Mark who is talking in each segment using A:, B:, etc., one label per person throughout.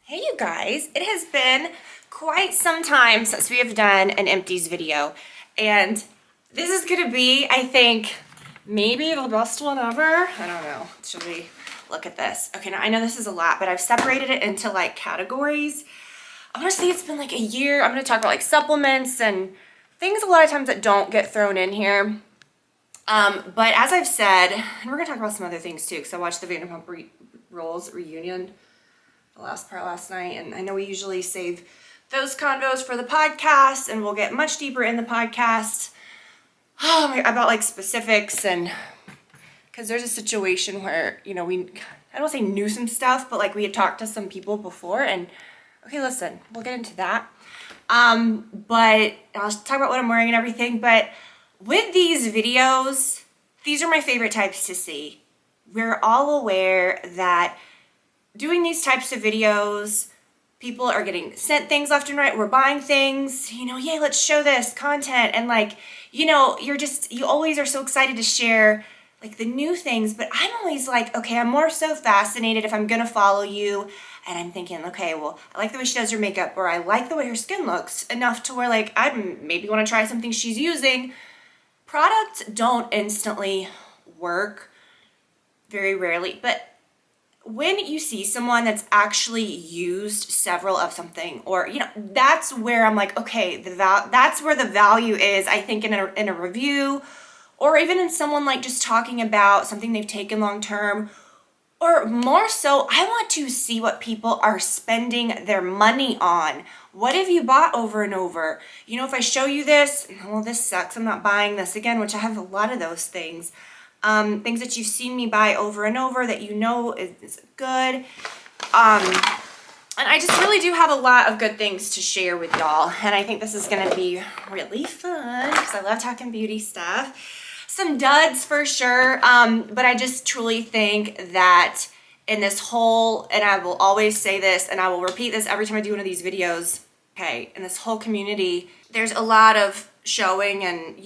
A: Hey you guys, it has been quite some time since we have done an empties video, and this is gonna be, I think, maybe the best one ever. I don't know. Should we look at this? Okay, now I know this is a lot, but I've separated it into like categories. I wanna say it's been like a year. I'm gonna talk about like supplements and things a lot of times that don't get thrown in here. But as I've said, and we're gonna talk about some other things too, because I watched the Vanderpump Rules reunion the last part last night, and I know we usually save those convos for the podcast, and we'll get much deeper in the podcast about like specifics, and because there's a situation where I don't say knew some stuff, but like we had talked to some people before, and okay, listen, we'll get into that. But I'll talk about what I'm wearing and everything. But with these videos, these are my favorite types to see. We're all aware that doing these types of videos, people are getting sent things left and right. We're buying things, yay, let's show this content. And like, you always are so excited to share like the new things, but I'm always like, okay, I'm more so fascinated if I'm gonna follow you and I'm thinking, okay, well, I like the way she does her makeup, or I like the way her skin looks enough to where like, I'd maybe wanna try something she's using. Products don't instantly work, very rarely, but when you see someone that's actually used several of something, or that's where I'm like, okay, that's where the value is, I think, in a review, or even in someone like just talking about something they've taken long term, or more so, I want to see what people are spending their money on. What have you bought over and over? If I show you this, well, this sucks, I'm not buying this again, which I have a lot of those things. Things that you've seen me buy over and over that is good. And I just really do have a lot of good things to share with y'all. And I think this is going to be really fun because I love talking beauty stuff. Some duds for sure. But I just truly think that in this whole, and I will always say this, and I will repeat this every time I do one of these videos, okay, in this whole community, there's a lot of showing and,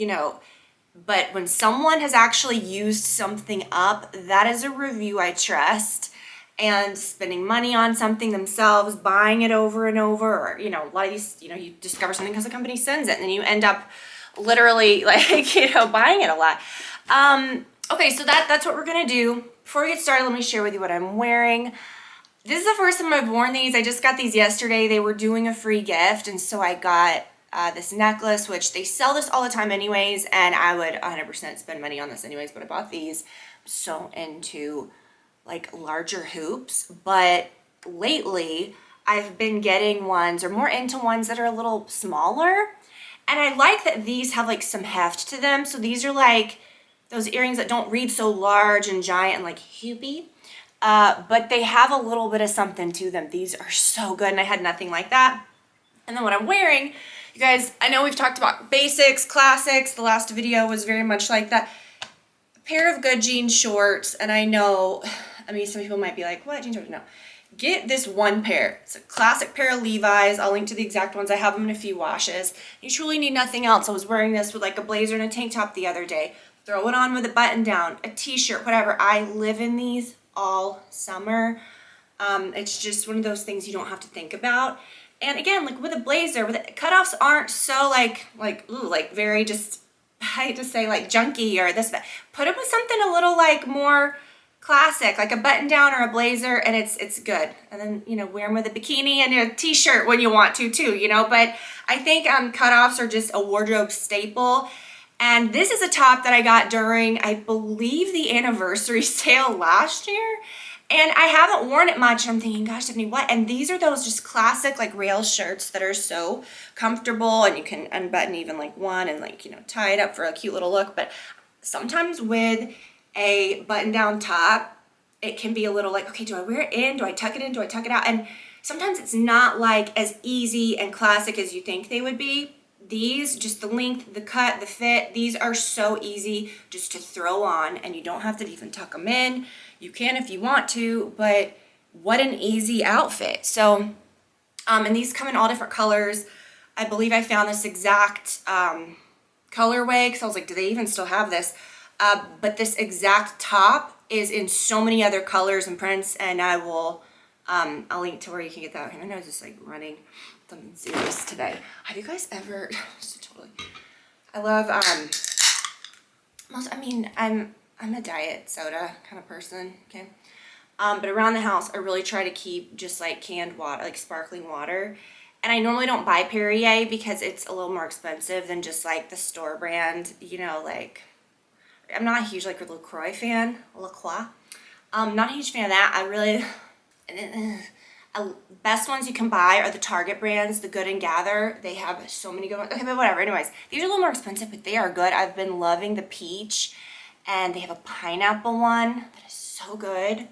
A: but when someone has actually used something up, that is a review I trust. And spending money on something themselves, buying it over and over, or, a lot of these, you discover something because the company sends it, and then you end up literally like, buying it a lot. Okay, so that's what we're gonna do. Before we get started, let me share with you what I'm wearing. This is the first time I've worn these. I just got these yesterday. They were doing a free gift, and so I got this necklace, which they sell this all the time anyways, and I would 100% spend money on this anyways, but I bought these. I'm so into like larger hoops, but lately I've been getting ones, or more into ones that are a little smaller, and I like that these have like some heft to them. So these are like those earrings that don't read so large and giant and like hoopy, but they have a little bit of something to them. These are so good, and I had nothing like that. And then what I'm wearing, you guys, I know we've talked about basics, classics. The last video was very much like that. A pair of good jean shorts, and I know, some people might be like, what, jean shorts? No. Get this one pair. It's a classic pair of Levi's. I'll link to the exact ones. I have them in a few washes. You truly need nothing else. I was wearing this with like a blazer and a tank top the other day. Throw it on with a button down, a t-shirt, whatever. I live in these all summer. It's just one of those things you don't have to think about. And again, like with a blazer, cutoffs aren't so like very just, I hate to say like junky or this, but put it with something a little like more classic, like a button down or a blazer, and it's good. And then, wear them with a bikini and a t-shirt when you want to too, but I think cutoffs are just a wardrobe staple. And this is a top that I got during, I believe, the anniversary sale last year. And I haven't worn it much. I'm thinking, gosh, Tiffany, what? And these are those just classic like rail shirts that are so comfortable, and you can unbutton even like one and like, tie it up for a cute little look. But sometimes with a button down top, it can be a little like, okay, do I wear it in? Do I tuck it in? Do I tuck it out? And sometimes it's not like as easy and classic as you think they would be. These, just the length, the cut, the fit, these are so easy just to throw on, and you don't have to even tuck them in. You can if you want to, but what an easy outfit. So, and these come in all different colors. I believe I found this exact colorway, because I was like, do they even still have this? But this exact top is in so many other colors and prints, and I will I'll link to where you can get that. My nose is like running something serious today. Have you guys ever, I love, I'm a diet soda kind of person, okay? But around the house, I really try to keep just like canned water, like sparkling water. And I normally don't buy Perrier because it's a little more expensive than just like the store brand, you know, like, I'm not a huge like LaCroix fan, LaCroix. Not a huge fan of that. I really, best ones you can buy are the Target brands, the Good and Gather. They have so many good ones. Okay, but whatever. Anyways, these are a little more expensive, but they are good. I've been loving the peach, and they have a pineapple one that is so good.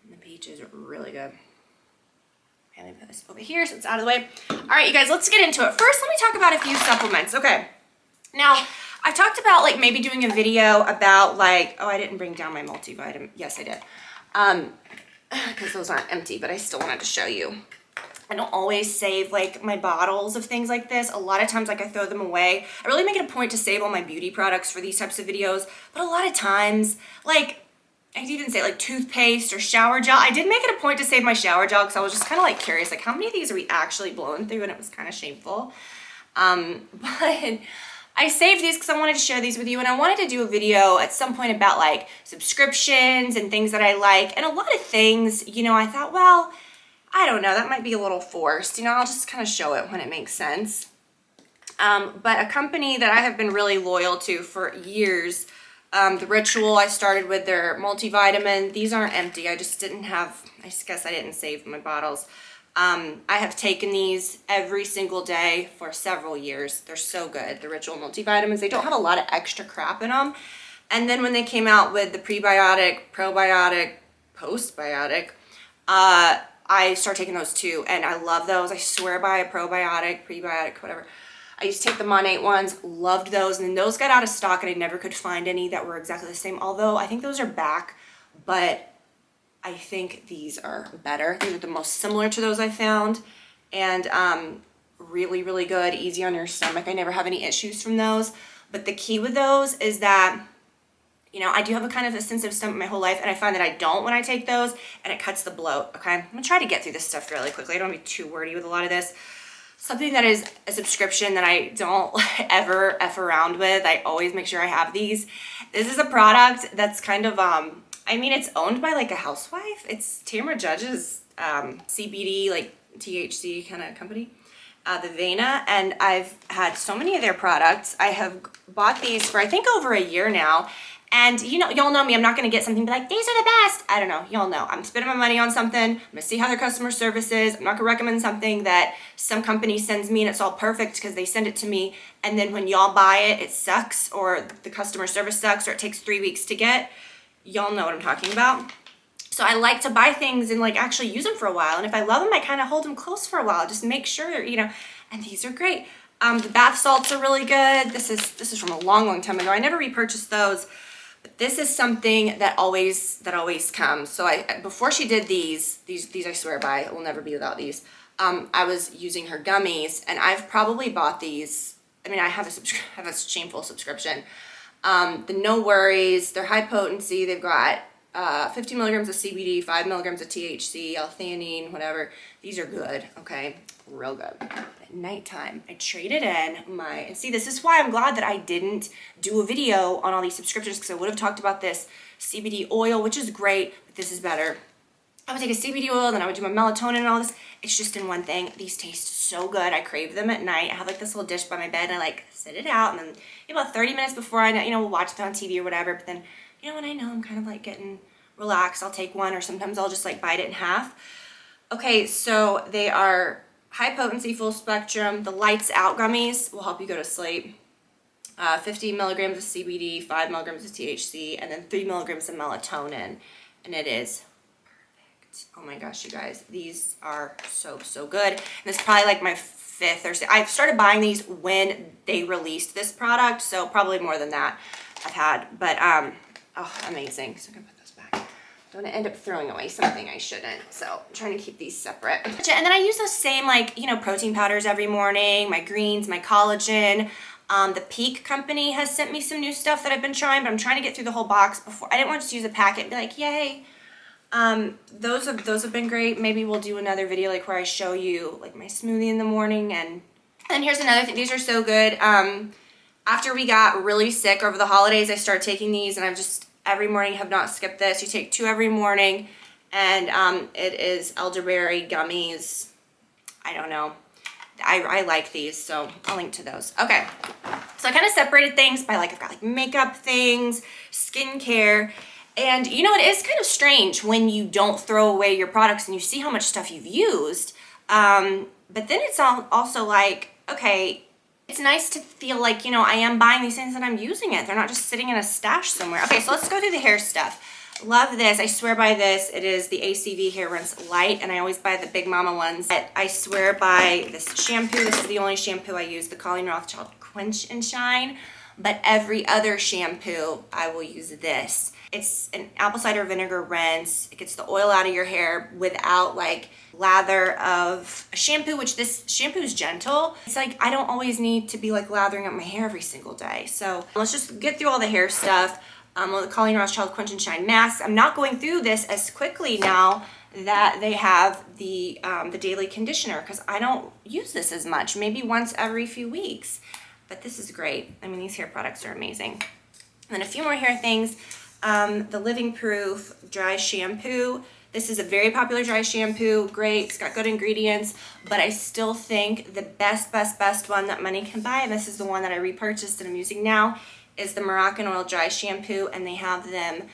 A: And the peach is really good. Okay, let me put this over here so it's out of the way. All right, you guys, let's get into it. First, let me talk about a few supplements. Okay, now I talked about like maybe doing a video about like, oh, I didn't bring down my multivitamin. Yes, I did. Because those aren't empty, but I still wanted to show you. I don't always save like my bottles of things like this. A lot of times like I throw them away. I really make it a point to save all my beauty products for these types of videos, but a lot of times, like I could even say like toothpaste or shower gel. I did make it a point to save my shower gel because I was just kind of like curious, like how many of these are we actually blowing through, and it was kind of shameful. But I saved these because I wanted to share these with you, and I wanted to do a video at some point about like subscriptions and things that I like, and a lot of things, you know, I thought, well, I don't know, that might be a little forced, you know, I'll just kind of show it when it makes sense. But a company that I have been really loyal to for years, The Ritual, I started with their multivitamin. These aren't empty, I just guess I didn't save my bottles. I have taken these every single day for several years. They're so good. The Ritual multivitamins, they don't have a lot of extra crap in them. And then when they came out with the prebiotic, probiotic, postbiotic, I started taking those too, and I love those. I swear by a probiotic, prebiotic, whatever. I used to take the Monate ones, loved those, and then those got out of stock, and I never could find any that were exactly the same, although I think those are back, but I think these are better. These are the most similar to those I found, and really, really good, easy on your stomach. I never have any issues from those, but the key with those is that, you know, I do have a kind of a sensitive stomach my whole life, and I find that I don't when I take those, and it cuts the bloat, okay? I'm gonna try to get through this stuff really quickly. I don't want to be too wordy with a lot of this. Something that is a subscription that I don't ever F around with, I always make sure I have these. This is a product that's kind of, I mean, it's owned by like a housewife. It's Tamra Judge's CBD, like THC kind of company, the Vena, and I've had so many of their products. I have bought these for I think over a year now, and you know, y'all know me, I'm not gonna get something and be like, these are the best. I don't know, y'all know. I'm spending my money on something, I'm gonna see how their customer service is. I'm not gonna recommend something that some company sends me and it's all perfect because they send it to me, and then when y'all buy it, it sucks, or the customer service sucks, or it takes 3 weeks to get. Y'all know what I'm talking about. So I like to buy things and like actually use them for a while, and if I love them, I kind of hold them close for a while, just make sure, you know, and these are great. The bath salts are really good. This is from a long time ago. I never repurchased those. This is something that always comes. So before she did these I swear by, I will never be without these. I was using her gummies, and I've probably bought these. I mean, I have a shameful subscription. The No Worries, they're high potency. They've got 50 milligrams of CBD, 5 milligrams of THC, L-theanine, whatever. These are good, okay? Real good. At nighttime, I traded in and see, this is why I'm glad that I didn't do a video on all these subscriptions, because I would have talked about this CBD oil, which is great, but this is better. I would take a CBD oil, then I would do my melatonin and all this. It's just in one thing. These taste so good. I crave them at night. I have like this little dish by my bed, and I like set it out, and then about 30 minutes before I, you know, we'll watch it on TV or whatever, but then, you know, when I know I'm kind of like getting relaxed, I'll take one, or sometimes I'll just like bite it in half. Okay, so they are high potency, full spectrum. The Lights Out gummies will help you go to sleep. 50 milligrams of CBD, 5 milligrams of THC, and then 3 milligrams of melatonin. And it is perfect. Oh my gosh, you guys. These are so good. And it's probably like my 5th or 6th. I started buying these when they released this product, so probably more than that I've had. But, oh, amazing. So I'm going to put those back. I don't want to end up throwing away something I shouldn't, so I'm trying to keep these separate. And then I use those same, like, you know, protein powders every morning, my greens, my collagen. The Peak company has sent me some new stuff that I've been trying, but I'm trying to get through the whole box before. I didn't want to just use a packet and be like, yay, Those have been great. Maybe we'll do another video like where I show you like my smoothie in the morning. And here's another thing. These are so good. After we got really sick over the holidays, I started taking these, and I've just every morning have not skipped this. You take 2 every morning, and it is elderberry gummies. I don't know. I like these, so I'll link to those. Okay, so I kind of separated things by like, I've got like makeup things, skincare, and you know, it is kind of strange when you don't throw away your products and you see how much stuff you've used, but then it's also like, okay, it's nice to feel like, you know, I am buying these things and I'm using it. They're not just sitting in a stash somewhere. Okay, so let's go through the hair stuff. Love this. I swear by this. It is the ACV Hair Rinse Light, and I always buy the Big Mama ones. But I swear by this shampoo. This is the only shampoo I use, the Colleen Rothschild Quench and Shine. But every other shampoo, I will use this. It's an apple cider vinegar rinse. It gets the oil out of your hair without like lather of a shampoo, which this shampoo is gentle. It's like I don't always need to be like lathering up my hair every single day. So let's just get through all the hair stuff. The Colleen Rothschild Quench and Shine mask. I'm not going through this as quickly now that they have the daily conditioner, because I don't use this as much, maybe once every few weeks. But this is great. I mean, these hair products are amazing. And then a few more hair things. The Living Proof Dry Shampoo. This is a very popular dry shampoo. Great, it's got good ingredients, but I still think the best one that money can buy, and this is the one that I repurchased and I'm using now, is the Moroccan Oil Dry Shampoo, and they have them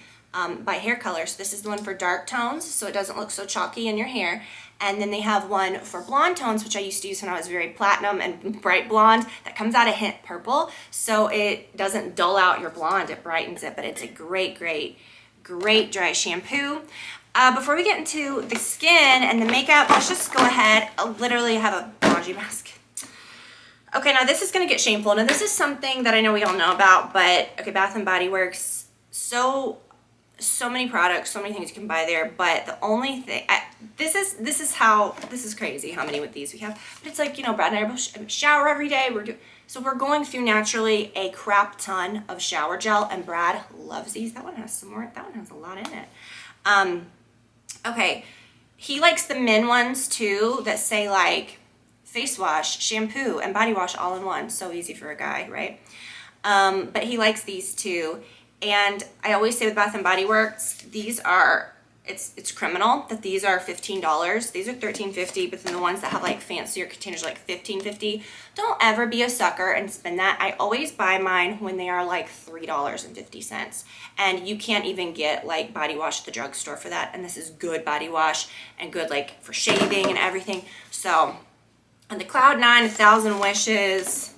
A: by hair color. So this is the one for dark tones, so it doesn't look so chalky in your hair. And then they have one for blonde tones, which I used to use when I was very platinum and bright blonde, that comes out a hint purple, so it doesn't dull out your blonde, it brightens it, but it's a great dry shampoo. Before we get into the skin and the makeup, let's just go ahead. I literally have a laundry basket. Okay, now this is gonna get shameful. Now this is something that I know we all know about, but okay, Bath and Body Works, so many products, so many things you can buy there, but the only thing, this is crazy how many with these we have, but it's like, you know, Brad and I both shower every day, so we're going through naturally a crap ton of shower gel, and Brad loves these. That one has some more, that one has a lot in it. Okay, he likes the men ones too, that say like, face wash, shampoo, and body wash all in one. So easy for a guy, right? But he likes these too. And I always say with Bath and Body Works, these are, it's criminal that these are $15. These are $13.50, but then the ones that have like fancier containers are like $15.50. Don't ever be a sucker and spend that. I always buy mine when they are like $3.50. And you can't even get like body wash at the drugstore for that. And this is good body wash and good like for shaving and everything. So, and the Cloud 9 1,000 Wishes,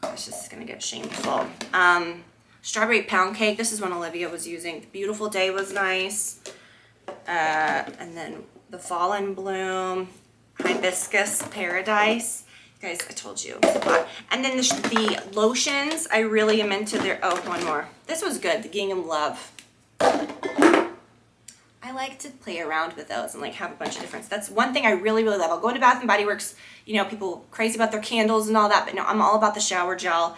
A: gosh, this is gonna get shameful. Strawberry Pound Cake, this is one Olivia was using. The Beautiful Day was nice. And then the Fallen Bloom, Hibiscus Paradise. Guys, I told you. And then the lotions, I really am into their, oh, one more. This was good, the Gingham Love. I like to play around with those and like have a bunch of different, that's one thing I really love. I'll go into Bath and Body Works, you know, people crazy about their candles and all that, but no, I'm all about the shower gel.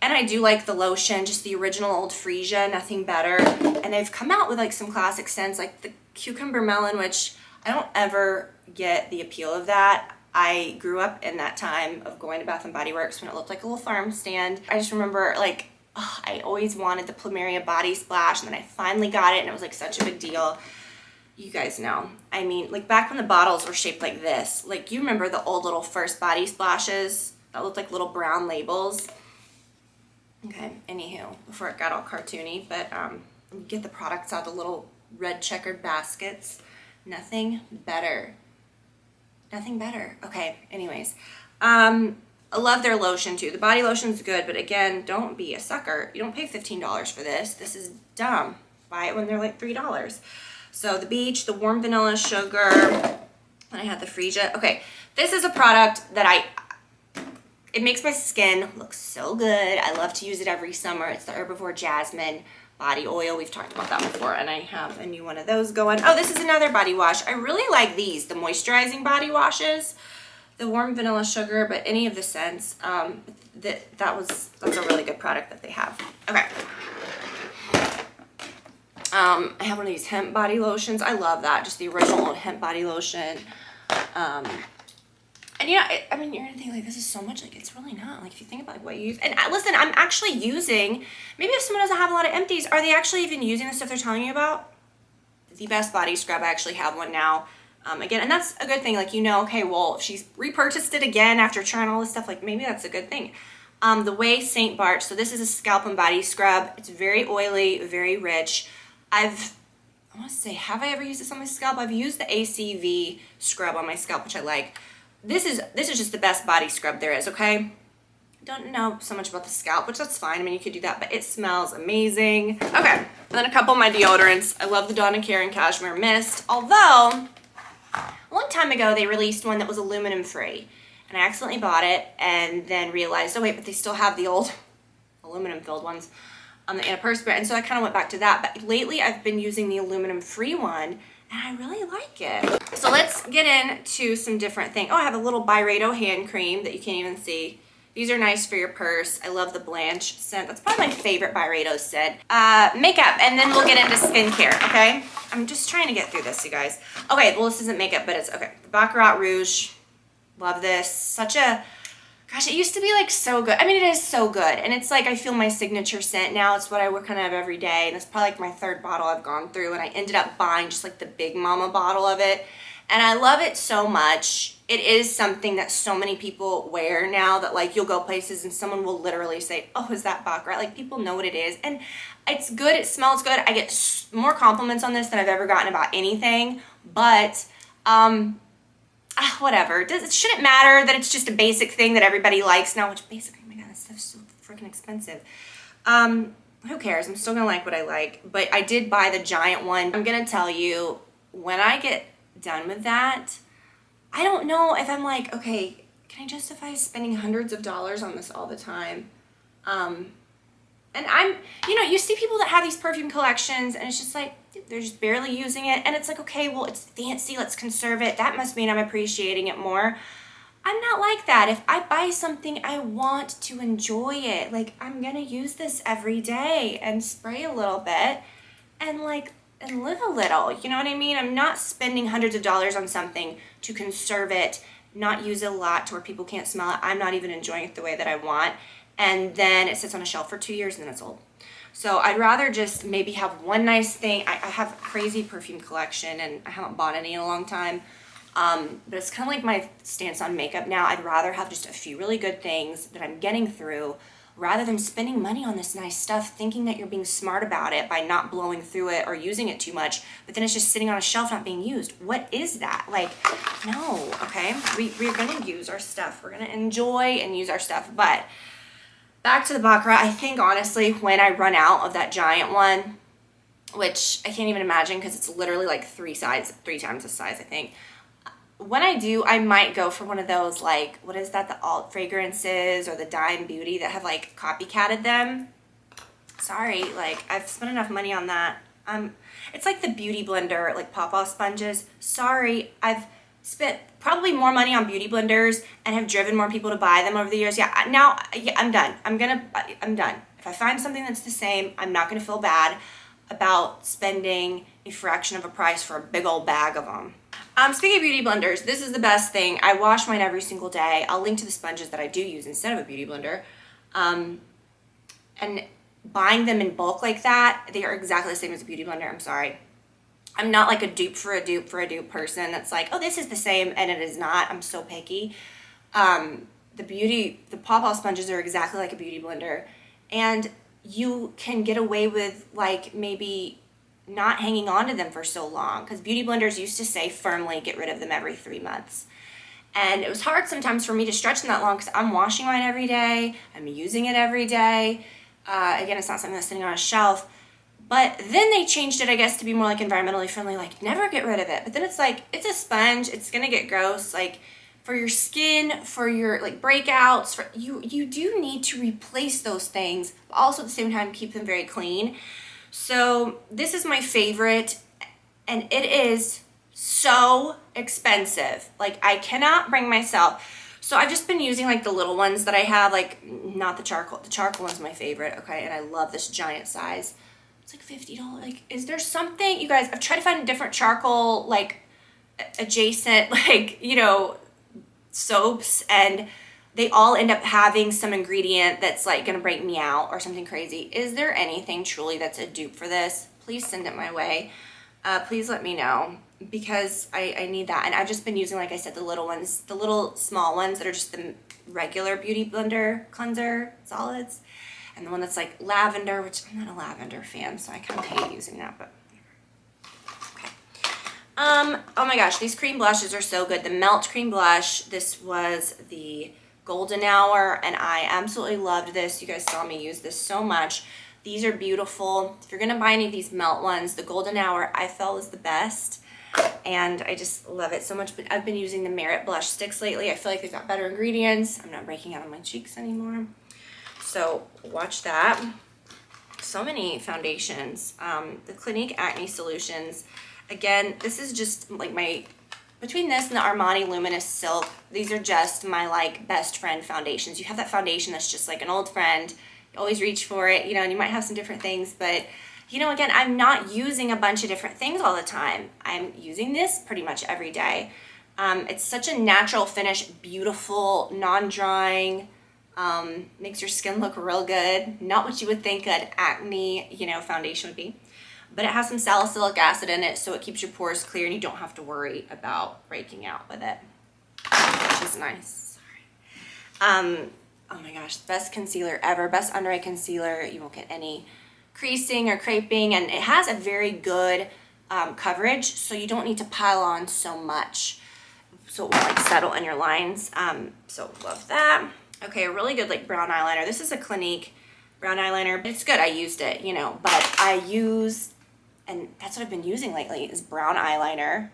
A: And I do like the lotion, just the original old Freesia, nothing better. And they've come out with like some classic scents, like the Cucumber Melon, which I don't ever get the appeal of that. I grew up in that time of going to Bath and Body Works when it looked like a little farm stand. I just remember like, oh, I always wanted the Plumeria Body Splash, and then I finally got it, and it was like such a big deal. You guys know. I mean, like back when the bottles were shaped like this, like you remember the old little first body splashes that looked like little brown labels. Okay, anywho, before it got all cartoony, but you get the products out of the little red checkered baskets. Nothing better. Nothing better. Okay, anyways. I love their lotion too. The body lotion's good, but again, don't be a sucker. You don't pay $15 for this. This is dumb. Buy it when they're like $3. So the Beach, the Warm Vanilla Sugar, and I had the Freesia. Okay, this is a product that it makes my skin look so good. I love to use it every summer. It's the Herbivore Jasmine body oil. We've talked about that before, and I have a new one of those going. Oh, this is another body wash. I really like these, the moisturizing body washes, the Warm Vanilla Sugar, but any of the scents, that's a really good product that they have. Okay. I have one of these hemp body lotions. I love that, just the original hemp body lotion. And yeah, I mean, you're gonna think like, this is so much, like, it's really not. Like, if you think about like what you use, and listen, I'm actually using, maybe if someone doesn't have a lot of empties, are they actually even using the stuff they're telling you about? The best body scrub, I actually have one now. Again, and that's a good thing, like, you know, okay, well, if she's repurchased it again after trying all this stuff, like, maybe that's a good thing. The Way St. Bart, so this is a scalp and body scrub. It's very oily, very rich. I want to say, have I ever used this on my scalp? I've used the ACV scrub on my scalp, which I like. This is just the best body scrub there is, okay? Don't know so much about the scalp, which that's fine. I mean, you could do that, but it smells amazing. Okay, and then a couple of my deodorants. I love the Donna Karan Cashmere Mist, although a long time ago they released one that was aluminum free, and I accidentally bought it and then realized, oh wait, but they still have the old aluminum filled ones on the antiperspirant, and so I kind of went back to that. But lately I've been using the aluminum free one, and I really like it. So let's get into some different things. Oh, I have a little Byredo hand cream that you can't even see. These are nice for your purse. I love the Blanche scent. That's probably my favorite Byredo scent. Makeup, and then we'll get into skincare, okay? I'm just trying to get through this, you guys. Okay, well, this isn't makeup, but it's okay. The Baccarat Rouge. Love this. Such a, gosh, it used to be like so good. I mean, it is so good. And it's like, I feel my signature scent now. It's what I wear kind of every day. And it's probably like my third bottle I've gone through. And I ended up buying just like the Big Mama bottle of it. And I love it so much. It is something that so many people wear now, that like you'll go places and someone will literally say, oh, is that Baccarat? Like, people know what it is. And it's good. It smells good. I get more compliments on this than I've ever gotten about anything. But whatever. It shouldn't matter that it's just a basic thing that everybody likes now, which basically, oh my God, that stuff's so freaking expensive. Who cares? I'm still gonna like what I like. But I did buy the giant one. I'm gonna tell you, when I get done with that, I don't know if I'm like, okay, can I justify spending hundreds of dollars on this all the time? And I'm, you know, you see people that have these perfume collections and it's just like, they're just barely using it. And it's like, okay, well, it's fancy, let's conserve it. That must mean I'm appreciating it more. I'm not like that. If I buy something, I want to enjoy it. Like, I'm gonna use this every day and spray a little bit and like, and live a little, you know what I mean? I'm not spending hundreds of dollars on something to conserve it, not use it a lot to where people can't smell it. I'm not even enjoying it the way that I want. And then it sits on a shelf for 2 years and then it's old. So I'd rather just maybe have one nice thing. I have a crazy perfume collection and I haven't bought any in a long time. But it's kind of like my stance on makeup now. I'd rather have just a few really good things that I'm getting through, rather than spending money on this nice stuff thinking that you're being smart about it by not blowing through it or using it too much, but then it's just sitting on a shelf not being used. What is that? Like, no, okay? We're gonna use our stuff. We're gonna enjoy and use our stuff. But back to the Baccarat, I think honestly, when I run out of that giant one, which I can't even imagine because it's literally like three times the size, I think. When I do, I might go for one of those, like, what is that, the alt fragrances or the Dime Beauty that have like copycatted them. Sorry, like, I've spent enough money on that. It's like the Beauty Blender, like pop-off sponges. Sorry, I've spent probably more money on beauty blenders and have driven more people to buy them over the years. Yeah, now, yeah, I'm done. I'm done. If I find something that's the same, I'm not gonna feel bad about spending a fraction of a price for a big old bag of them. Speaking of beauty blenders, this is the best thing. I wash mine every single day. I'll link to the sponges that I do use instead of a beauty blender. And buying them in bulk like that, they are exactly the same as a beauty blender. I'm sorry. I'm not like a dupe for a dupe for a dupe person that's like, oh, this is the same, and it is not. I'm so picky. The pop-off sponges are exactly like a beauty blender. And you can get away with like maybe not hanging on to them for so long, because beauty blenders used to say firmly get rid of them every 3 months. And it was hard sometimes for me to stretch them that long because I'm washing mine every day. I'm using it every day. Again, it's not something that's sitting on a shelf. But then they changed it, I guess, to be more like environmentally friendly, like never get rid of it. But then it's like, it's a sponge, it's gonna get gross. Like for your skin, for your like breakouts, for you do need to replace those things, but also at the same time keep them very clean. So this is my favorite, and it is so expensive. Like, I cannot bring myself. So I've just been using like the little ones that I have, like not the charcoal. The charcoal one's my favorite, okay? And I love this giant size. It's like $50. Like, is there something, you guys, I've tried to find a different charcoal, like, adjacent, like, you know, soaps, and they all end up having some ingredient that's like gonna break me out or something crazy. Is there anything truly that's a dupe for this? Please send it my way. Please let me know, because I need that. And I've just been using, like I said, the little ones, the little small ones that are just the regular Beauty Blender cleanser solids, and the one that's like lavender, which I'm not a lavender fan, so I kind of hate using that, but okay. Oh my gosh, these cream blushes are so good. The Melt Cream Blush, this was the Golden Hour, and I absolutely loved this. You guys saw me use this so much. These are beautiful. If you're gonna buy any of these Melt ones, the Golden Hour I felt was the best, and I just love it so much. But I've been using the Merit blush sticks lately. I feel like they've got better ingredients. I'm not breaking out on my cheeks anymore, so watch that. So many foundations. The Clinique Acne Solutions. Again, this is just like my, between this and the Armani Luminous Silk, these are just my like best friend foundations. You have that foundation that's just like an old friend. You always reach for it, you know, and you might have some different things, but you know, again, I'm not using a bunch of different things all the time. I'm using this pretty much every day. It's such a natural finish, beautiful, non-drying, makes your skin look real good. Not what you would think an acne, you know, foundation would be. But it has some salicylic acid in it, so it keeps your pores clear and you don't have to worry about breaking out with it, which is nice. Sorry. Oh my gosh, best concealer ever, best under eye concealer. You won't get any creasing or creping, and it has a very good coverage, so you don't need to pile on so much, so it won't like settle in your lines. So love that. Okay, a really good like brown eyeliner. This is a Clinique brown eyeliner. It's good, I used it, you know, but I use, and that's what I've been using lately, is brown eyeliner,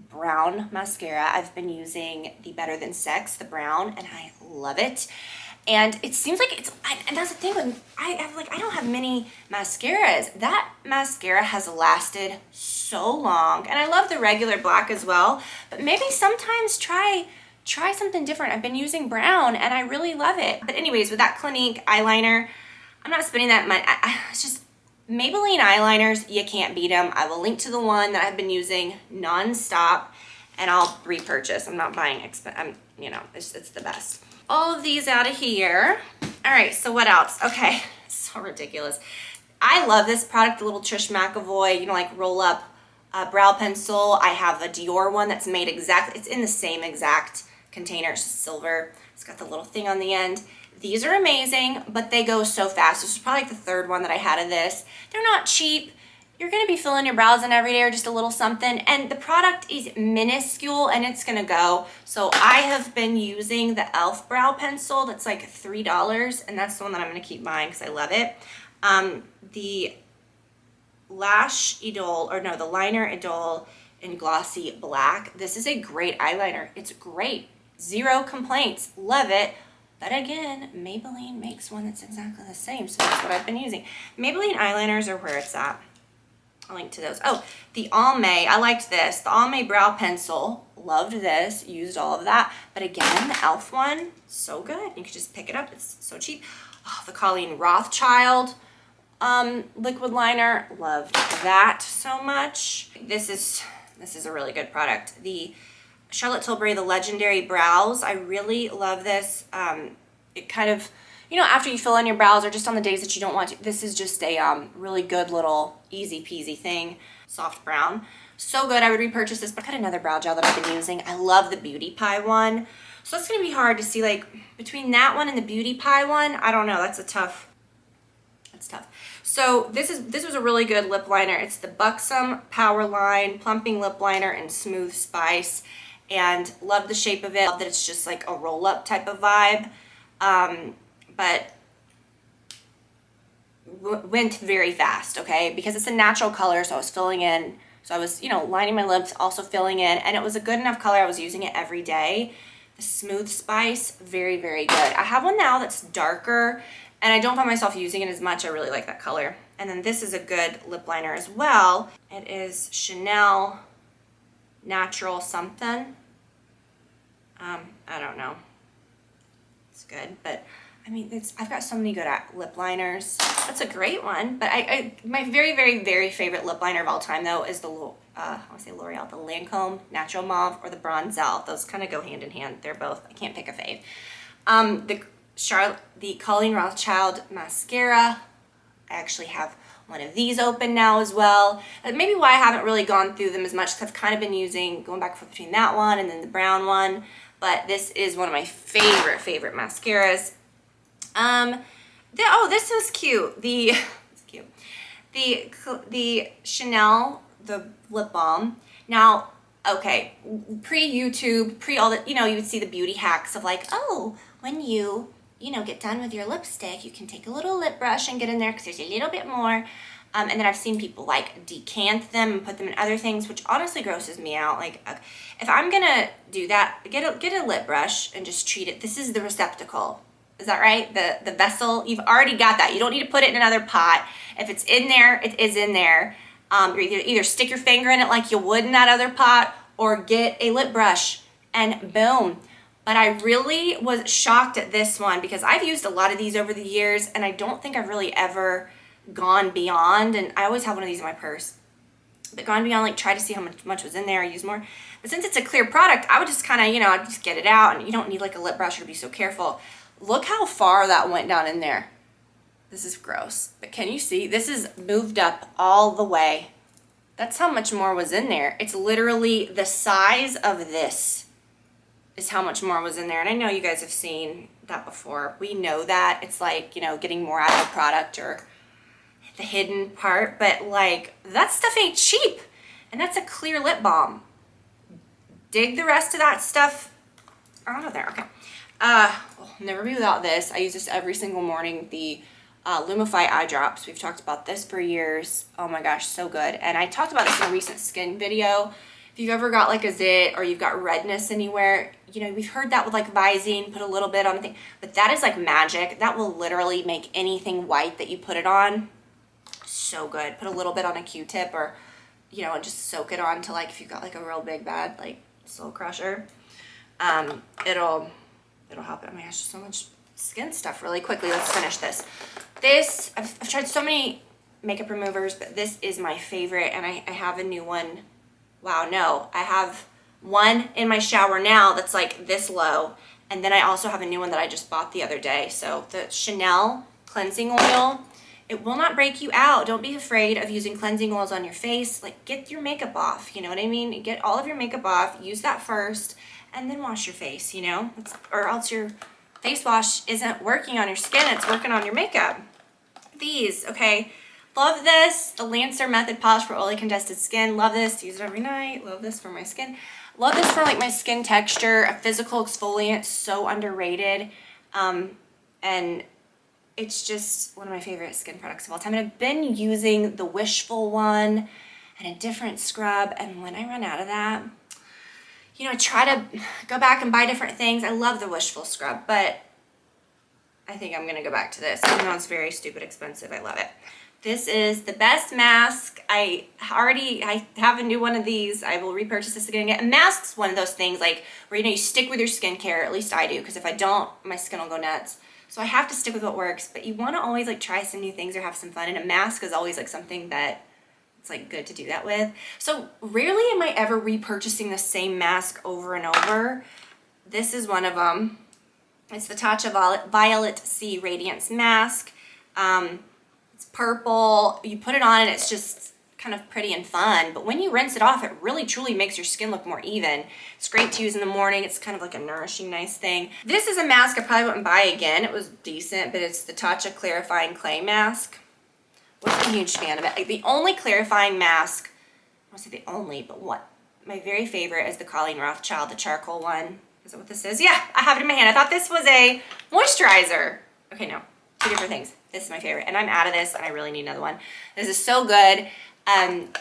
A: brown mascara. I've been using the Better Than Sex, the brown, and I love it. And it seems like it's, and that's the thing, when I don't have many mascaras. That mascara has lasted so long. And I love the regular black as well, but maybe sometimes try something different. I've been using brown and I really love it. But anyways, with that Clinique eyeliner, I'm not spending that much. It's just, Maybelline eyeliners, you can't beat them. I will link to the one that I've been using nonstop, and I'll repurchase. I'm not buying, you know, it's the best. All of these out of here. All right, so what else? Okay, so ridiculous. I love this product, the little Trish McAvoy, you know, like roll up brow pencil. I have a Dior one that's made exactly, it's in the same exact container. It's just silver. It's got the little thing on the end. These are amazing, but they go so fast. This is probably like the third one that I had of this. They're not cheap. You're gonna be filling your brows in every day or just a little something, and the product is minuscule and it's gonna go. So I have been using the e.l.f. brow pencil that's like $3, and that's the one that I'm gonna keep buying because I love it. The Lash Idol, or no, the Liner Idol in Glossy Black. This is a great eyeliner. It's great. Zero complaints. Love it. But again, Maybelline makes one that's exactly the same, so that's what I've been using. Maybelline eyeliners are where it's at. I'll link to those. Oh, the Almay, I liked this. The Almay brow pencil, loved this, used all of that. But again, the e.l.f. one, so good. You can just pick it up, it's so cheap. Oh, the Colleen Rothschild liquid liner, loved that so much. This is a really good product. The Charlotte Tilbury, the Legendary Brows, I really love this. It kind of, you know, after you fill in your brows or just on the days that you don't want to, this is just a really good little easy peasy thing. Soft brown. So good. I would repurchase this, but I got another brow gel that I've been using. I love the Beauty Pie one. So it's going to be hard to see, like, between that one and the Beauty Pie one. I don't know. That's tough. So this was a really good lip liner. It's the Buxom Power Line Plumping Lip Liner in Smooth Spice. And love the shape of it. Love that it's just like a roll-up type of vibe. But went very fast, okay? Because it's a natural color, so I was filling in. So I was, you know, lining my lips, also filling in. And it was a good enough color. I was using it every day. The Smooth Spice, very, very good. I have one now that's darker, and I don't find myself using it as much. I really like that color. And then this is a good lip liner as well. It is Chanel Natural something. I don't know. It's good, but I mean, I've got so many good lip liners. That's a great one. But my very, very, very favorite lip liner of all time, though, is the I want to say L'Oreal, the Lancome Natural Mauve or the Bronzel. Those kind of go hand in hand. They're both, I can't pick a fave. The Colleen Rothschild mascara. I actually have one of these open now as well. Maybe why I haven't really gone through them as much, because I've kind of been going back and forth between that one and then the brown one. But this is one of my favorite mascaras. This is cute. The Chanel, the lip balm. Now, okay, pre-YouTube, all that, you would see the beauty hacks of like, oh, when you get done with your lipstick, you can take a little lip brush and get in there because there's a little bit more. And then I've seen people like decant them and put them in other things, which honestly grosses me out. Like, if I'm gonna do that, get a lip brush and just treat it. This is the receptacle. Is that right? The vessel, you've already got that. You don't need to put it in another pot. If it's in there, it is in there. Either stick your finger in it like you would in that other pot, or get a lip brush and boom. But I really was shocked at this one because I've used a lot of these over the years and I don't think I've really ever gone beyond, and I always have one of these in my purse, but gone beyond, like try to see how much was in there, use more. But since it's a clear product, I would just kind of, I'd just get it out, and you don't need like a lip brush to be so careful. Look how far that went down in there. This is gross. But can you see? This is moved up all the way. That's how much more was in there. It's literally the size of this is how much more was in there. And I know you guys have seen that before. We know that. It's like, getting more out of a product or the hidden part. But like, that stuff ain't cheap. And that's a clear lip balm. Dig the rest of that stuff out of there. Okay. I'll never be without this. I use this every single morning. The Lumify eye drops. We've talked about this for years. Oh my gosh, so good. And I talked about this in a recent skin video. If you've ever got like a zit or you've got redness anywhere, we've heard that with like Visine, put a little bit on a thing, but that is like magic. That will literally make anything white that you put it on. So good. Put a little bit on a Q-tip or, and just soak it on to like, if you've got like a real big bad, like soul crusher. It'll help it. Oh my gosh, so much skin stuff really quickly. Let's finish this. I've tried so many makeup removers, but this is my favorite, and I have a new one. Wow, no. I have one in my shower now that's like this low, and then I also have a new one that I just bought the other day. So the Chanel cleansing oil, it will not break you out. Don't be afraid of using cleansing oils on your face. Like, get your makeup off, you know what I mean? Get all of your makeup off, use that first, and then wash your face, or else your face wash isn't working on your skin, it's working on your makeup. These, okay, love this. The Lancer Method Polish for Oily Congested Skin. Love this, use it every night. Love this for my skin. Love this for like my skin texture. A physical exfoliant, so underrated. And it's just one of my favorite skin products of all time. And I've been using the Wishful one and a different scrub, and when I run out of that, I try to go back and buy different things. I love the Wishful scrub, but I think I'm going to go back to this. Even though it's very stupid expensive, I love it. This is the best mask. I have a new one of these. I will repurchase this again. A mask's one of those things like where, you stick with your skincare. At least I do, because if I don't, my skin will go nuts. So I have to stick with what works, but you want to always like try some new things or have some fun. And a mask is always like something that it's like good to do that with. So rarely am I ever repurchasing the same mask over and over. This is one of them. It's the Tatcha Violet C Radiance Mask. It's purple. You put it on and it's just kind of pretty and fun. But when you rinse it off, it really truly makes your skin look more even. It's great to use in the morning. It's kind of like a nourishing, nice thing. This is a mask I probably wouldn't buy again. It was decent, but it's the Tatcha Clarifying Clay Mask. Wasn't a huge fan of it. Like, the only clarifying mask, I won't say the only, but what? My very favorite is the Colleen Rothschild, the charcoal one. Is that what this is? Yeah, I have it in my hand. I thought this was a moisturizer. Okay, no, two different things. This is my favorite, and I'm out of this, and I really need another one. This is so good.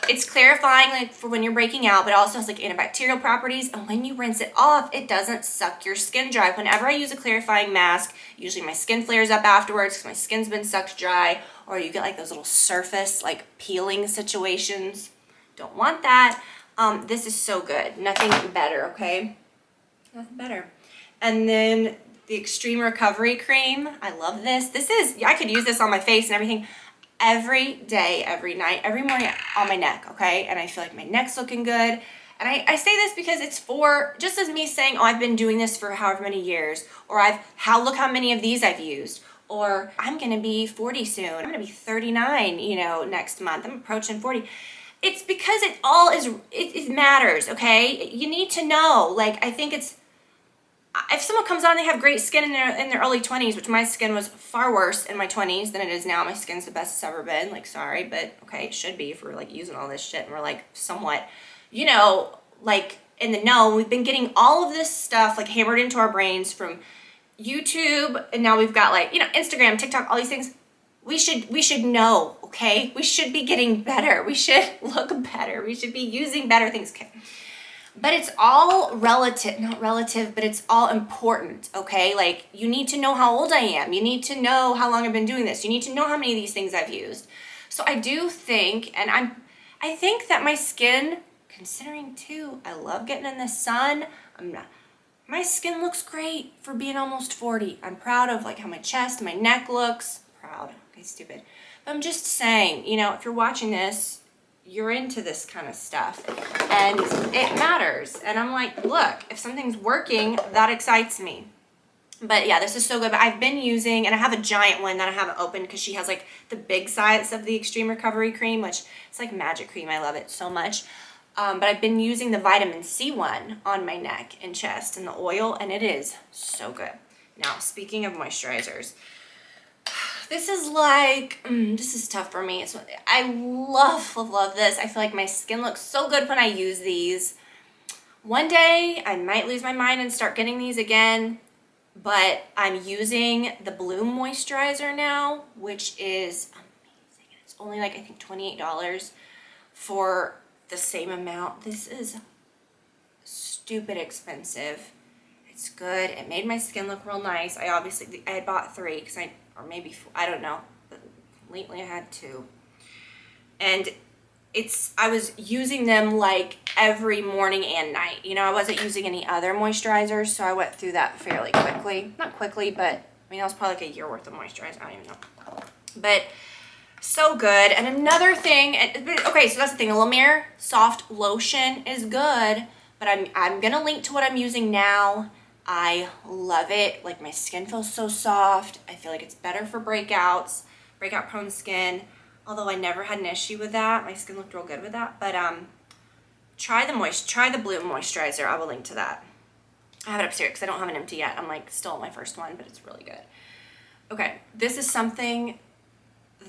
A: It's clarifying like for when you're breaking out, but it also has like antibacterial properties, and when you rinse it off, it doesn't suck your skin dry. Whenever I use a clarifying mask, usually my skin flares up afterwards because my skin's been sucked dry, or you get like those little surface like peeling situations. Don't want that. This is so good. Nothing better, okay? Nothing better. And then the Extreme Recovery Cream. I love this. I could use this on my face and everything every day, every night, every morning on my neck, okay? And I feel like my neck's looking good. And I say this because it's for, just as me saying, oh, I've been doing this for however many years, or look how many of these I've used, or I'm gonna be 40 soon. I'm gonna be 39, you know, next month. I'm approaching 40. It's because it matters, okay? You need to know, like, I think it's, if someone comes on, they have great skin in their early 20s, which my skin was far worse in my 20s than it is now. My skin's the best it's ever been. Like, sorry, but okay, it should be if we're like using all this shit and we're like somewhat, you know, like in the know. We've been getting all of this stuff like hammered into our brains from YouTube, and now we've got like, you know, Instagram, TikTok, all these things. We should know, okay? We should be getting better. We should look better. We should be using better things. Okay. But it's all relative, not relative, but it's all important, okay? Like, you need to know how old I am. You need to know how long I've been doing this. You need to know how many of these things I've used. So I do think, and I think that my skin, considering too, I love getting in the sun. My skin looks great for being almost 40. I'm proud of like how my chest, my neck looks. Proud, okay, stupid. But I'm just saying, you know, if you're watching this, you're into this kind of stuff and it matters. And I'm like, look, if something's working, that excites me. But yeah, this is so good. But I've been using, and I have a giant one that I haven't opened because she has like the big size of the Extreme Recovery Cream, which it's like magic cream. I love it so much. But I've been using the vitamin C one on my neck and chest and the oil, and it is so good. Now, speaking of moisturizers, this is like, this is tough for me. I love this. I feel like my skin looks so good when I use these. One day, I might lose my mind and start getting these again, but I'm using the Bloom Moisturizer now, which is amazing. It's only like, I think, $28 for the same amount. This is stupid expensive. It's good. It made my skin look real nice. I had bought 3 because or maybe 4, I don't know, but lately I had 2. And I was using them like every morning and night. You know, I wasn't using any other moisturizers, so I went through that fairly quickly. Not quickly, but I mean, that was probably like a year worth of moisturizer. I don't even know. But so good. And another thing, okay, so that's the thing. The La Mer Soft Lotion is good, but I'm gonna link to what I'm using now. I love it. Like, my skin feels so soft. I feel like it's better for breakout prone skin. Although I never had an issue with that. My skin looked real good with that. But try the Bloom Moisturizer. I will link to that. I have it upstairs because I don't have an empty yet. I'm like still on my first one, but it's really good. Okay, this is something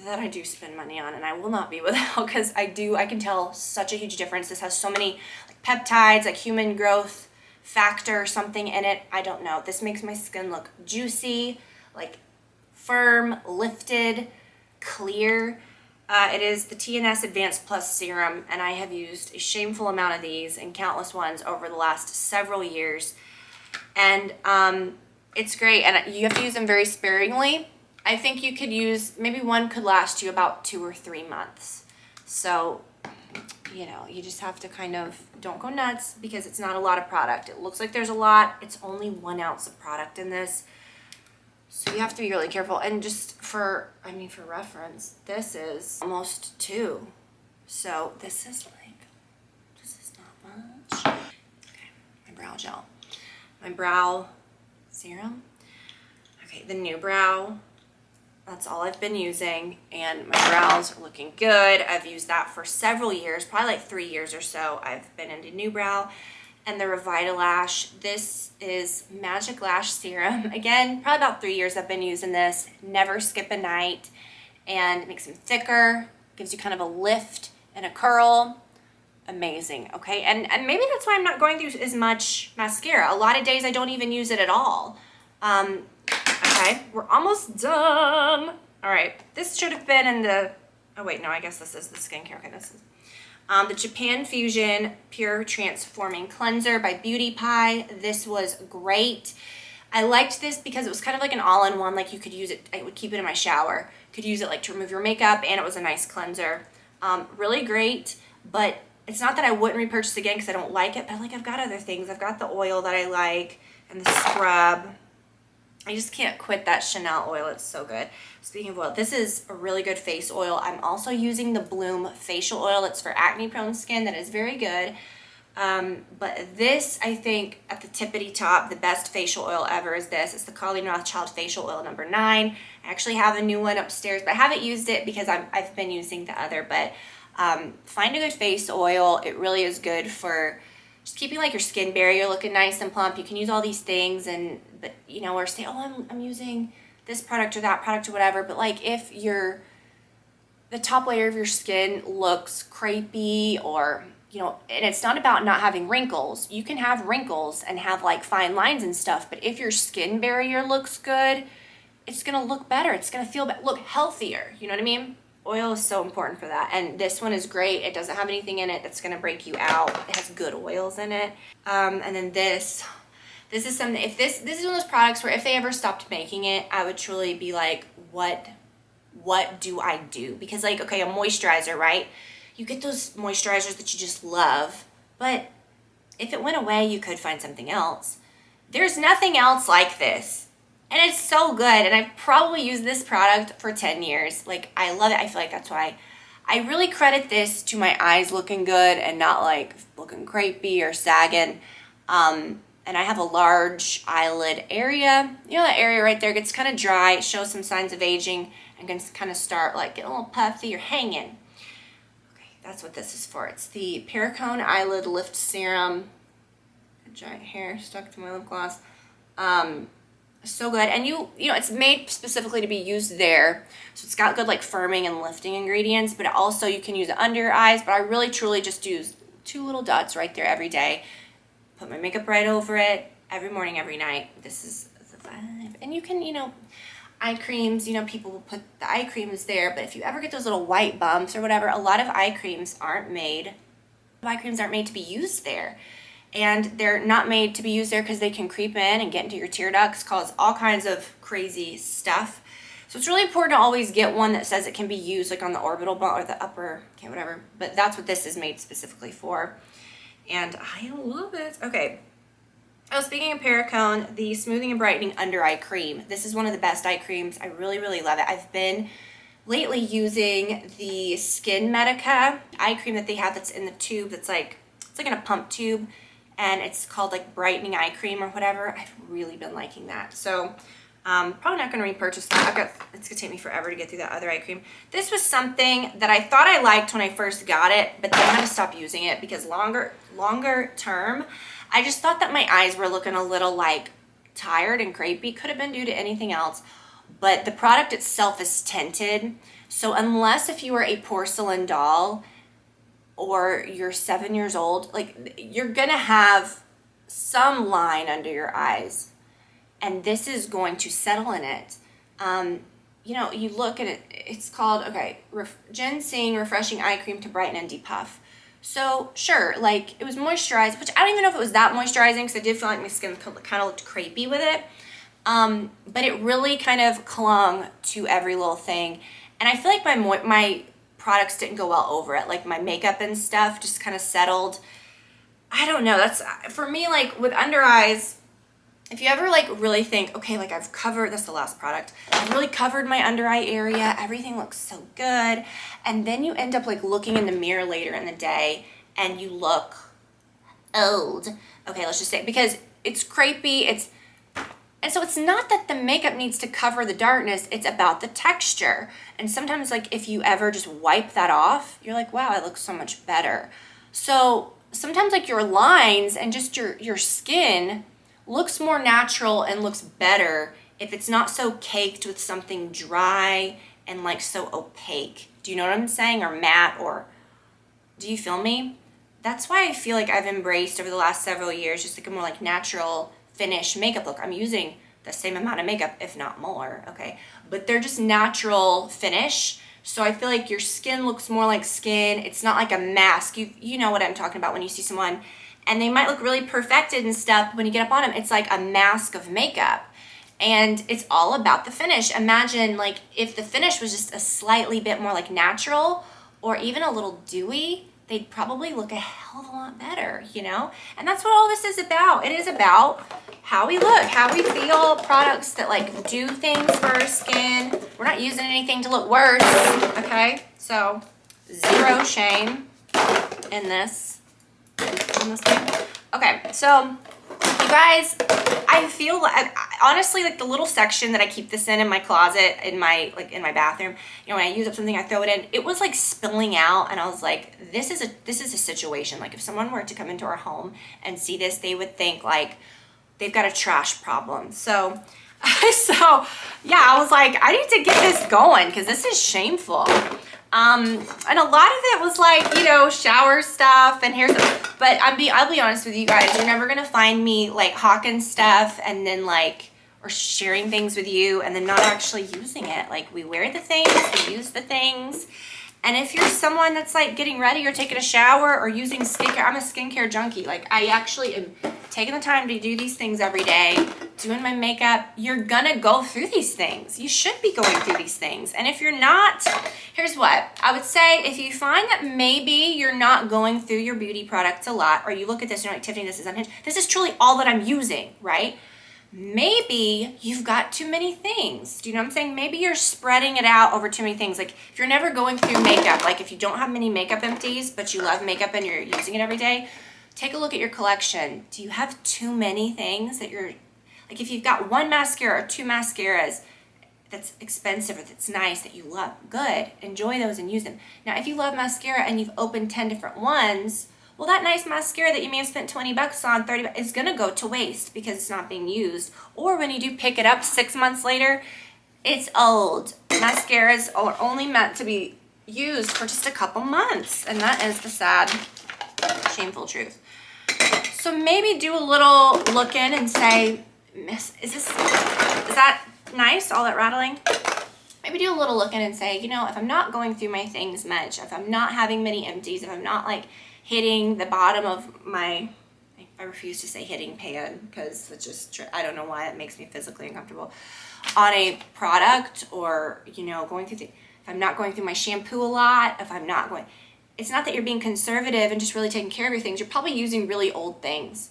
A: that I do spend money on, and I will not be without, because I can tell such a huge difference. This has so many like peptides, like human growth factor or something in it. I don't know. This makes my skin look juicy, like firm, lifted, clear. It is the TNS Advanced Plus Serum, and I have used a shameful amount of these and countless ones over the last several years. And it's great, and you have to use them very sparingly. I think you could use, maybe one could last you about 2 or 3 months. So, you know, you just have to kind of, don't go nuts because it's not a lot of product. It looks like there's a lot. It's only 1 ounce of product in this. So you have to be really careful. And just for reference, this is almost 2. So this is not much. Okay, my brow gel. My brow serum. Okay, the New Brow. That's all I've been using, and my brows are looking good. I've used that for several years, probably like 3 years or so. I've been into New Brow and the Revitalash. This is Magic Lash Serum. Again, probably about 3 years I've been using this. Never skip a night, and it makes them thicker, gives you kind of a lift and a curl. Amazing, okay? And maybe that's why I'm not going through as much mascara. A lot of days I don't even use it at all. Okay, we're almost done. All right, this should have been in the, oh wait, no, I guess this is the skincare. Okay, this is the Japan Fusion Pure Transforming Cleanser by Beauty Pie. This was great. I liked this because it was kind of like an all-in-one, like you could use it, I would keep it in my shower. Could use it like to remove your makeup, and it was a nice cleanser. Really great, but it's not that I wouldn't repurchase again because I don't like it, but like I've got other things. I've got the oil that I like and the scrub. I just can't quit that Chanel oil. It's so good. Speaking of oil, this is a really good face oil. I'm also using the Bloom facial oil. It's for acne prone skin. That is very good. But this, I think, at the tippity top, the best facial oil ever is this. It's the Colleen Rothschild facial oil number 9. I actually have a new one upstairs, but I haven't used it because I've been using the other. But find a good face oil. It really is good for just keeping like your skin barrier looking nice and plump. You can use all these things, but you know, or say, oh, I'm using this product or that product or whatever. But like if the top layer of your skin looks crepey, or you know, and it's not about not having wrinkles. You can have wrinkles and have like fine lines and stuff, but if your skin barrier looks good, it's gonna look better. It's gonna look healthier. You know what I mean? Oil is so important for that. And this one is great. It doesn't have anything in it that's gonna break you out. It has good oils in it. And then this is something, if this is one of those products where if they ever stopped making it, I would truly be like, what do I do? Because like, okay, a moisturizer, right? You get those moisturizers that you just love, but if it went away, you could find something else. There's nothing else like this. And it's so good. And I've probably used this product for 10 years. Like, I love it. I feel like that's why I really credit this to my eyes looking good and not like looking crepey or sagging. And I have a large eyelid area. You know, that area right there gets kind of dry, shows some signs of aging, and can kind of start like getting a little puffy or hanging. Okay, that's what this is for. It's the Perricone Eyelid Lift Serum. A giant hair stuck to my lip gloss. So good. And you know, it's made specifically to be used there. So it's got good like firming and lifting ingredients, but also you can use it under your eyes. But I really truly just use 2 little dots right there every day. Put my makeup right over it every morning, every night. This is the vibe. And you can, you know, eye creams, you know, people will put the eye creams there, but if you ever get those little white bumps or whatever, a lot of eye creams aren't made to be used there. And they're not made to be used there because they can creep in and get into your tear ducts, cause all kinds of crazy stuff. So it's really important to always get one that says it can be used like on the orbital bump or the upper, okay, whatever. But that's what this is made specifically for. And I love it. Okay. Oh, speaking of Perricone, the Smoothing and Brightening Under Eye Cream. This is one of the best eye creams. I really, really love it. I've been lately using the Skin Medica eye cream that they have that's in the tube that's like, it's like in a pump tube. And it's called like brightening eye cream or whatever. I've really been liking that. So probably not going to repurchase that. It's going to take me forever to get through that other eye cream. This was something that I thought I liked when I first got it, but then I had to stop using it because longer term, I just thought that my eyes were looking a little like tired and crepey. Could have been due to anything else. But the product itself is tinted. So unless if you are a porcelain doll, or you're 7 years old, like you're gonna have some line under your eyes, and this is going to settle in it. You know, you look at it, it's called, okay, Ginseng Refreshing Eye Cream to Brighten and Depuff. So sure, like it was moisturized, which I don't even know if it was that moisturizing because I did feel like my skin kind of looked crepey with it. But it really kind of clung to every little thing. And I feel like my products didn't go well over it, like my makeup and stuff just kind of settled. I don't know, that's for me, like with under eyes, if you ever like really think, okay, like I've covered, that's the last product, I've really covered my under eye area, everything looks so good, and then you end up like looking in the mirror later in the day and you look old, okay, let's just say, because it's crepey, and so it's not that the makeup needs to cover the darkness, it's about the texture. And sometimes like if you ever just wipe that off, you're like, wow, I look so much better. So sometimes like your lines and just your skin looks more natural and looks better if it's not so caked with something dry and like so opaque. Do you know what I'm saying? Or matte, or do you feel me? That's why I feel like I've embraced over the last several years just like a more like natural finish makeup look. I'm using the same amount of makeup, if not more, okay? But they're just natural finish. So I feel like your skin looks more like skin. It's not like a mask. You know what I'm talking about when you see someone and they might look really perfected and stuff, but when you get up on them, it's like a mask of makeup. And it's all about the finish. Imagine like if the finish was just a slightly bit more like natural or even a little dewy, they'd probably look a hell of a lot better, you know? And that's what all this is about. It is about how we look, how we feel, products that like do things for our skin. We're not using anything to look worse, okay? So zero shame in this. Okay, so you guys, I feel like, honestly, like the little section that I keep this in my closet, in my bathroom, you know, when I use up something, I throw it in, it was like spilling out, and I was like, this is a situation. Like if someone were to come into our home and see this, they would think like they've got a trash problem. So yeah, I was like, I need to get this going because this is shameful. And a lot of it was like, you know, shower stuff, and but I'll be honest with you guys, you're never gonna find me like hawking stuff and then like, or sharing things with you and then not actually using it. Like we wear the things, we use the things. And if you're someone that's like getting ready or taking a shower or using skincare, I'm a skincare junkie. Like I actually am taking the time to do these things every day, doing my makeup. You're gonna go through these things. You should be going through these things. And if you're not, here's what I would say. If you find that maybe you're not going through your beauty products a lot, or you look at this and you're like, Tiffany, this is unhinged. This is truly all that I'm using, right? Maybe you've got too many things. Do you know what I'm saying? Maybe you're spreading it out over too many things. Like if you're never going through makeup, like if you don't have many makeup empties, but you love makeup and you're using it every day, take a look at your collection. Do you have too many things that you're, like if you've got one mascara or two mascaras that's expensive or that's nice that you love, good, enjoy those and use them. Now, if you love mascara and you've opened 10 different ones, well, that nice mascara that you may have spent 20 bucks on, 30 bucks, is gonna go to waste because it's not being used. Or when you do pick it up 6 months later, it's old. Mascaras are only meant to be used for just a couple months, and that is the sad, shameful truth. So maybe do a little look in and say, Miss, is that nice, all that rattling? Maybe do a little look in and say, you know, if I'm not going through my things much, if I'm not having many empties, if I'm not like hitting the bottom of my, I refuse to say hitting pan because it's just, I don't know why it makes me physically uncomfortable, on a product, or, you know, going through if I'm not going through my shampoo a lot, if I'm not going, it's not that you're being conservative and just really taking care of your things. You're probably using really old things.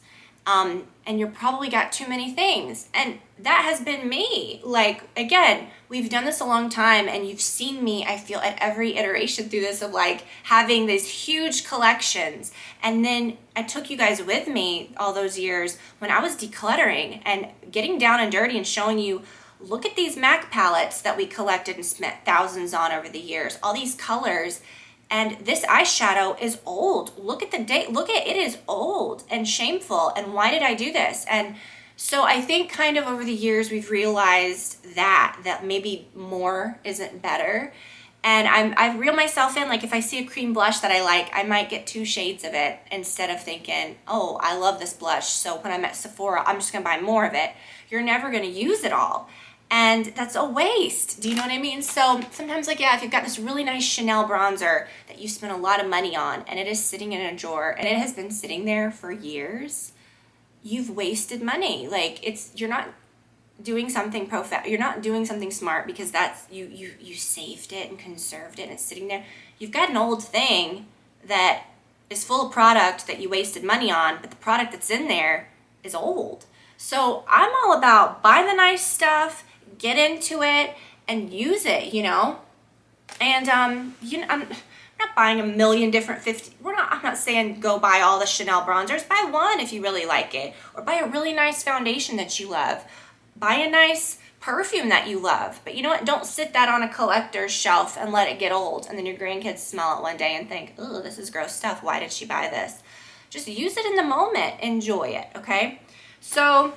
A: And you're probably got too many things. And that has been me. Like, again, we've done this a long time, and you've seen me, I feel, at every iteration through this of like having these huge collections. And then I took you guys with me all those years when I was decluttering and getting down and dirty and showing you, look at these MAC palettes that we collected and spent thousands on over the years, all these colors. And this eyeshadow is old. Look at the date. Look at it, is old and shameful. And why did I do this? And so I think kind of over the years we've realized that maybe more isn't better. And I've reeled myself in, like if I see a cream blush that I like, I might get 2 shades of it instead of thinking, oh, I love this blush, so when I'm at Sephora, I'm just gonna buy more of it. You're never gonna use it all. And that's a waste. Do you know what I mean? So sometimes, like, yeah, if you've got this really nice Chanel bronzer that you spent a lot of money on and it is sitting in a drawer and it has been sitting there for years, you've wasted money. Like, you're not doing something you're not doing something smart, because that's, you saved it and conserved it and it's sitting there. You've got an old thing that is full of product that you wasted money on, but the product that's in there is old. So I'm all about buy the nice stuff, get into it, and use it, you know? And, you know, I'm not buying a million different I'm not saying go buy all the Chanel bronzers. Buy one if you really like it. Or buy a really nice foundation that you love. Buy a nice perfume that you love. But you know what? Don't sit that on a collector's shelf and let it get old. And then your grandkids smell it one day and think, oh, this is gross stuff. Why did she buy this? Just use it in the moment. Enjoy it, okay? So,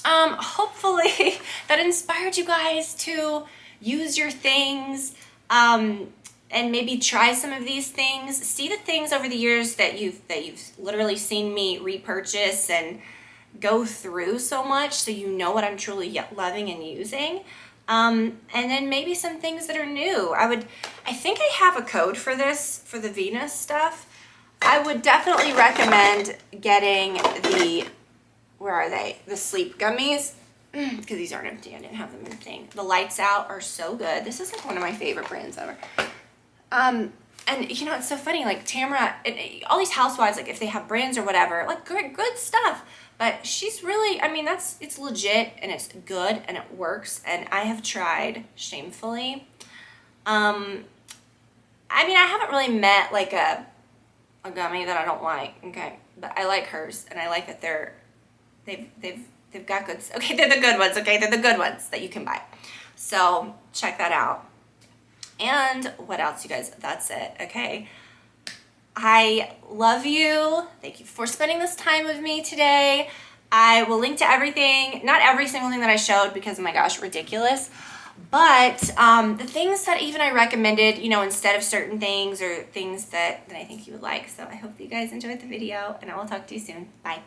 A: hopefully that inspired you guys to use your things, and maybe try some of these things. See the things over the years that you've literally seen me repurchase and go through so much, so you know what I'm truly loving and using. And then maybe some things that are new. I think I have a code for this, for the Venus stuff. I would definitely recommend getting where are they? The sleep gummies, because these aren't empty. I didn't have them in the thing. The lights out are so good. This is like one of my favorite brands ever. And you know, it's so funny, like Tamara, all these housewives, like if they have brands or whatever, like good stuff. But she's really, I mean, it's legit and it's good and it works. And I have tried shamefully. I mean, I haven't really met like a gummy that I don't like, okay? But I like hers, and I like that they've got good, okay, they're the good ones, okay? They're the good ones that you can buy. So check that out. And what else, you guys? That's it, okay? I love you. Thank you for spending this time with me today. I will link to everything, not every single thing that I showed because, oh my gosh, ridiculous. But the things that even I recommended, you know, instead of certain things or things that I think you would like. So I hope that you guys enjoyed the video, and I will talk to you soon. Bye.